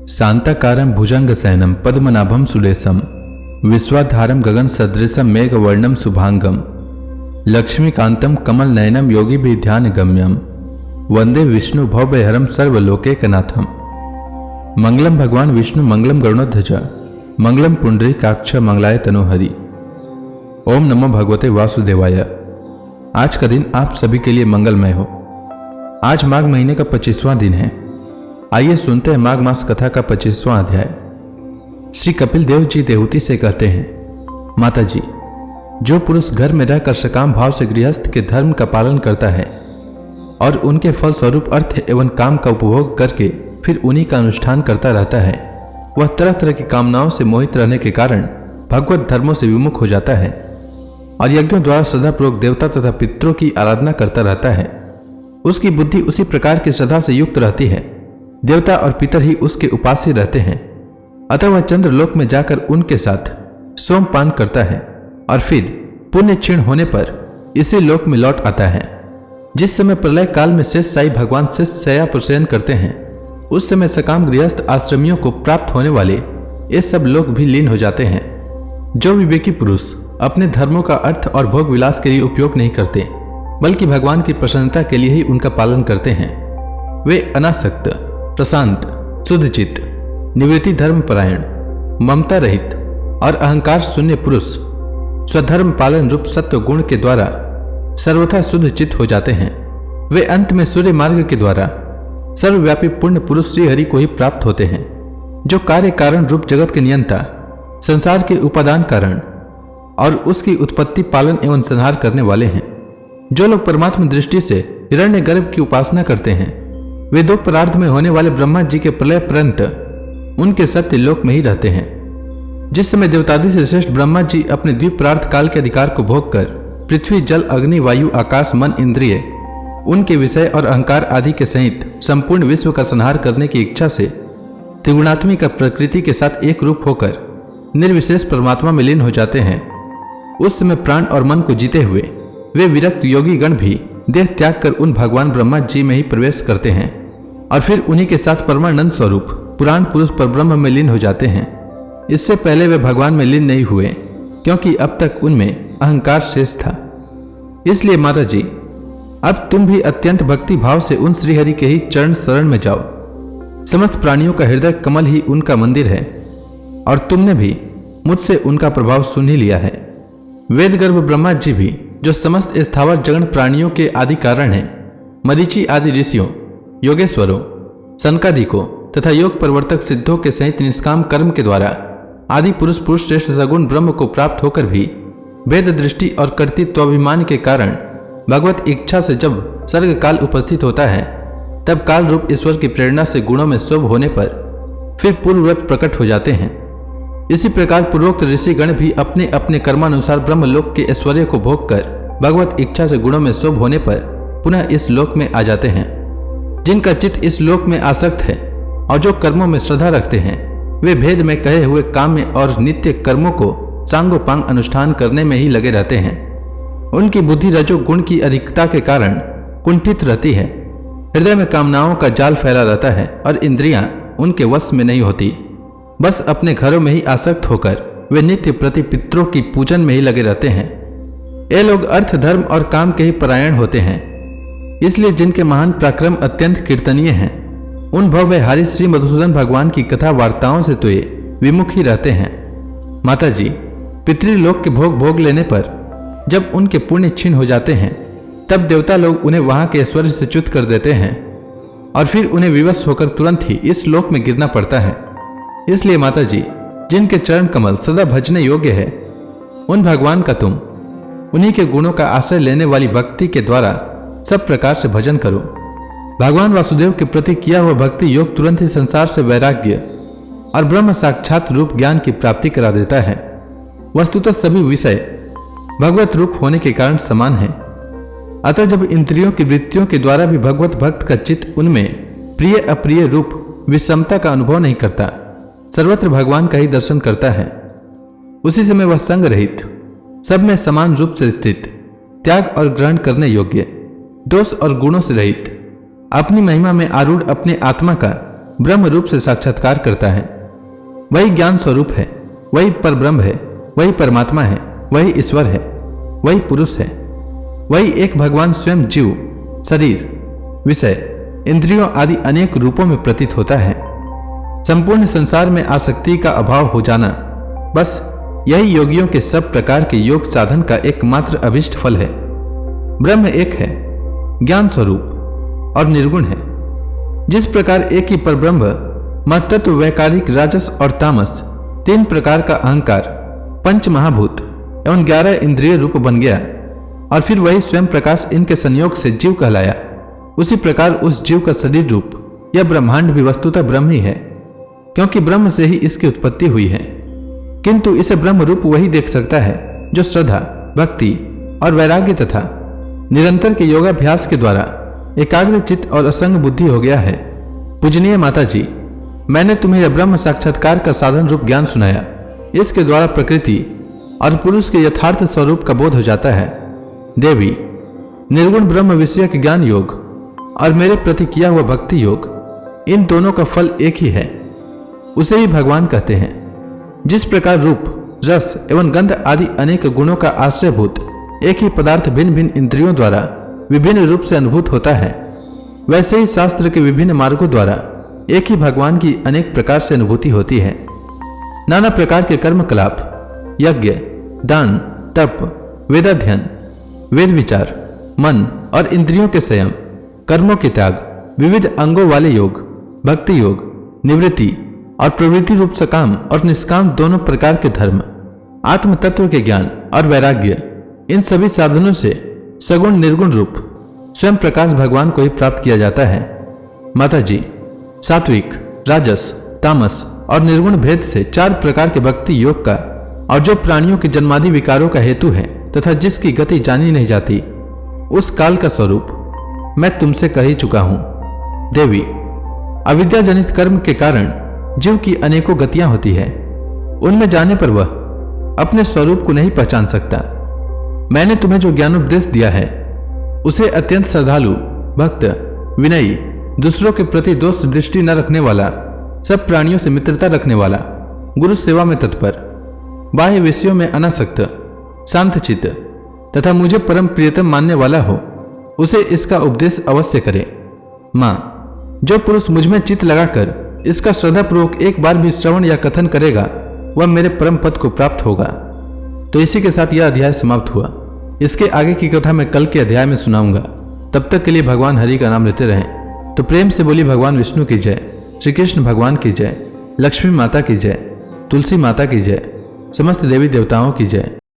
शांताकारं भुजंगशयनं पद्मनाभं सुरेशं विश्वाधारं गगनसदृशं मेघवर्णं शुभांगं लक्ष्मीकान्तं कमलनयनं योगिभिर्ध्यानगम्यं वंदे विष्णु भवभयहरं सर्वलोकैकनाथं। मंगलम भगवान विष्णु मंगलम गरुड़ध्वज मंगलम पुंडरीकाक्ष मंगलाय तनोहरि। ओम नमो भगवते वासुदेवाय। आज का दिन आप सभी के लिए मंगलमय हो। आज माघ महीने का 25वां दिन है। आइए सुनते हैं माघ मास कथा का 25वां अध्याय। श्री कपिल देव जी देवहूति से कहते हैं, माता जी, जो पुरुष घर में रहकर सकाम भाव से गृहस्थ के धर्म का पालन करता है और उनके फल स्वरूप अर्थ एवं काम का उपभोग करके फिर उन्हीं का अनुष्ठान करता रहता है, वह तरह तरह की कामनाओं से मोहित रहने के कारण भगवत धर्मों से विमुख हो जाता है और यज्ञों द्वारा श्रद्धापूर्वक देवता तथा पितरों की आराधना करता रहता है। उसकी बुद्धि उसी प्रकार की श्रद्धा से युक्त रहती है। देवता और पितर ही उसके उपास्य रहते हैं, अतः वह चंद्रलोक में जाकर उनके साथ सोमपान करता है और फिर पुण्य क्षीण होने पर इसी लोक में लौट आता है। जिस समय प्रलय काल में शेष साई भगवान शेष शय्या पर शयन करते हैं, उस समय सकाम गृहस्थ आश्रमियों को प्राप्त होने वाले ये सब लोग भी लीन हो जाते हैं। जो विवेकी पुरुष अपने धर्मों का अर्थ और भोग विलास के लिए उपयोग नहीं करते, बल्कि भगवान की प्रसन्नता के लिए ही उनका पालन करते हैं, वे अनासक्त, प्रशांत, शुद्धचित्त, निवृत्ति धर्मपरायण, ममता रहित और अहंकार शून्य पुरुष स्वधर्म पालन रूप सत्व गुण के द्वारा सर्वथा शुद्ध चित्त हो जाते हैं। वे अंत में सूर्य मार्ग के द्वारा सर्वव्यापी पूर्ण पुरुष श्री हरि को ही प्राप्त होते हैं, जो कार्य कारण रूप जगत के नियंता, संसार के उपादान कारण और उसकी उत्पत्ति पालन एवं संहार करने वाले हैं। जो लोग परमात्मा दृष्टि से हिरण्य गर्भ की उपासना करते हैं, वे दो परार्थ में होने वाले ब्रह्मा जी के प्रलय पर्यंत उनके सत्य लोक में ही रहते हैं। जिस समय देवतादि से श्रेष्ठ ब्रह्मा जी अपने द्वीप परार्थ काल के अधिकार को भोग कर पृथ्वी, जल, अग्नि, वायु, आकाश, मन, इंद्रिय, उनके विषय और अहंकार आदि के सहित संपूर्ण विश्व का संहार करने की इच्छा से त्रिगुणात्मिक प्रकृति के साथ एक रूप होकर निर्विशेष परमात्मा में लीन हो जाते हैं, उस समय प्राण और मन को जीते हुए वे विरक्त योगी गण भी देह त्याग कर उन भगवान ब्रह्मा जी में ही प्रवेश करते हैं और फिर उन्हीं के साथ परमानंद स्वरूप पुराण पुरुष पर ब्रह्म में लीन हो जाते हैं। इससे पहले वे भगवान में लीन नहीं हुए, क्योंकि अब तक उनमें अहंकार शेष था। इसलिए माता जी, अब तुम भी अत्यंत भक्ति भाव से उन श्रीहरि के ही चरण शरण में जाओ। समस्त प्राणियों का हृदय कमल ही उनका मंदिर है और तुमने भी मुझसे उनका प्रभाव सुन ही लिया है। वेद गर्भ ब्रह्मा जी भी, जो समस्त स्थावर जगन प्राणियों के आदि कारण हैं, मरीचि आदि ऋषियों, योगेश्वरों, सनकादिकों तथा योग प्रवर्तक सिद्धों के सहित निष्काम कर्म के द्वारा आदि पुरुष श्रेष्ठ सगुण ब्रह्म को प्राप्त होकर भी वेद दृष्टि और कर्तृत्वाभिमान के कारण भगवत इच्छा से जब सर्ग काल उपस्थित होता है, तब काल रूप ईश्वर की प्रेरणा से गुणों में शुभ होने पर फिर पूर्ववत प्रकट हो जाते हैं। इसी प्रकार पूर्वोक्त ऋषिगण भी अपने अपने कर्मानुसार ब्रह्मलोक के ऐश्वर्य को भोग कर भगवत इच्छा से गुणों में शुभ होने पर पुनः इस लोक में आ जाते हैं। जिनका चित्त इस लोक में आसक्त है और जो कर्मों में श्रद्धा रखते हैं, वे भेद में कहे हुए काम्य और नित्य कर्मों को सांगोपांग अनुष्ठान करने में ही लगे रहते हैं। उनकी बुद्धि रजोगुण की अधिकता के कारण कुंठित रहती है, हृदय में कामनाओं का जाल फैला रहता है और इंद्रियां उनके वश में नहीं होती। बस अपने घरों में ही आसक्त होकर वे नित्य प्रति पितरों की पूजन में ही लगे रहते हैं। ये लोग अर्थ, धर्म और काम के ही परायण होते हैं। इसलिए जिनके महान पराक्रम अत्यंत कीर्तनीय हैं, उन भवभयहारी श्री मधुसूदन भगवान की कथा वार्ताओं से तो ये विमुख ही रहते हैं। माता जी, पितृलोक के भोग भोग लेने पर जब उनके पुण्य क्षीण हो जाते हैं, तब देवता लोग उन्हें वहां के ऐश्वर्य से च्युत कर देते हैं और फिर उन्हें विवश होकर तुरंत ही इस लोक में गिरना पड़ता है। इसलिए माता जी, जिनके चरण कमल सदा भजने योग्य है, उन भगवान का तुम उन्हीं के गुणों का आश्रय लेने वाली भक्ति के द्वारा सब प्रकार से भजन करो। भगवान वासुदेव के प्रति किया हुआ भक्ति योग तुरंत ही संसार से वैराग्य और ब्रह्म साक्षात रूप ज्ञान की प्राप्ति करा देता है। वस्तुतः सभी विषय भगवत रूप होने के कारण समान है। अतः जब इंद्रियों की वृत्तियों के द्वारा भी भगवत भक्त का चित्त उनमें प्रिय अप्रिय रूप विषमता का अनुभव नहीं करता, सर्वत्र भगवान का ही दर्शन करता है, उसी समय वह संग रहित, सब में समान रूप से स्थित, त्याग और ग्रहण करने योग्य, दोष और गुणों से रहित, अपनी महिमा में आरूढ़ अपने आत्मा का ब्रह्म रूप से साक्षात्कार करता है। वही ज्ञान स्वरूप है, वही परब्रह्म है, वही परमात्मा है, वही ईश्वर है, वही पुरुष है, वही एक भगवान स्वयं जीव, शरीर, विषय, इंद्रियों आदि अनेक रूपों में प्रतीत होता है। संपूर्ण संसार में आसक्ति का अभाव हो जाना, बस यही योगियों के सब प्रकार के योग साधन का एकमात्र अभिष्ट फल है। ब्रह्म एक है, ज्ञान स्वरूप और निर्गुण है। जिस प्रकार एक ही परब्रह्म महत्त्व, वैकारिक, राजस और तामस, 3 प्रकार का अहंकार, 5 महाभूत एवं 11 इंद्रिय रूप बन गया और फिर वही स्वयं प्रकाश इनके संयोग से जीव कहलाया, उसी प्रकार उस जीव का शरीर रूप यह ब्रह्मांड भी वस्तुतः ब्रह्म ही है, क्योंकि ब्रह्म से ही इसकी उत्पत्ति हुई है। किंतु इसे ब्रह्म रूप वही देख सकता है जो श्रद्धा, भक्ति और वैराग्य तथा निरंतर के योगाभ्यास के द्वारा एकाग्र चित्त और असंग बुद्धि हो गया है। पूजनीय माता जी, मैंने तुम्हें यह ब्रह्म साक्षात्कार का साधन रूप ज्ञान सुनाया। इसके द्वारा प्रकृति और पुरुष के यथार्थ स्वरूप का बोध हो जाता है। देवी, निर्गुण ब्रह्म विषयक ज्ञान योग और मेरे प्रति किया हुआ भक्ति योग, इन दोनों का फल एक ही है, उसे ही भगवान कहते हैं। जिस प्रकार रूप, रस एवं गंध आदि अनेक गुणों का आश्रयभूत एक ही पदार्थ भिन्न भिन्न इंद्रियों द्वारा विभिन्न रूप से अनुभूत होता है, वैसे ही शास्त्र के विभिन्न मार्गों द्वारा एक ही भगवान की अनेक प्रकार से अनुभूति होती है। नाना प्रकार के कर्मकलाप, यज्ञ, दान, तप, वेदाध्ययन, वेद विचार, मन और इंद्रियों के संयम, कर्मों के त्याग, विविध अंगों वाले योग, भक्ति योग, निवृत्ति और प्रवृत्ति रूप सकाम और निष्काम दोनों प्रकार के धर्म, आत्म तत्व के ज्ञान और वैराग्य, इन सभी साधनों से सगुण निर्गुण रूप स्वयं प्रकाश भगवान को ही प्राप्त किया जाता है। माता जी, सात्विक, राजस, तामस और निर्गुण भेद से 4 प्रकार के भक्ति योग का, और जो प्राणियों के जन्मादि विकारों का हेतु है तथा जिसकी गति जानी नहीं जाती, उस काल का स्वरूप मैं तुमसे कह ही चुका हूं। देवी, अविद्या जनित कर्म के कारण जीव की अनेकों गतियां होती है। उनमें जाने पर वह अपने स्वरूप को नहीं पहचान सकता। मैंने तुम्हें जो ज्ञानोपदेश दिया है उसे अत्यंत श्रद्धालु, भक्त, विनयी, दूसरों के प्रति दोष दृष्टि न रखने वाला, सब प्राणियों से मित्रता रखने वाला, गुरु सेवा में तत्पर, बाह्य विषयों में अनासक्त, शांतचित्त तथा मुझे परम प्रियतम मानने वाला हो, उसे इसका उपदेश अवश्य करे। माँ, जो पुरुष मुझ में चित्त लगाकर इसका श्रद्धापूर्वक एक बार भी श्रवण या कथन करेगा, वह मेरे परम पद को प्राप्त होगा। तो इसी के साथ यह अध्याय समाप्त हुआ। इसके आगे की कथा मैं कल के अध्याय में सुनाऊंगा। तब तक के लिए भगवान हरि का नाम लेते रहें। तो प्रेम से बोली भगवान विष्णु की जय, श्री कृष्ण भगवान की जय, लक्ष्मी माता की जय, तुलसी माता की जय, समस्त देवी देवताओं की जय।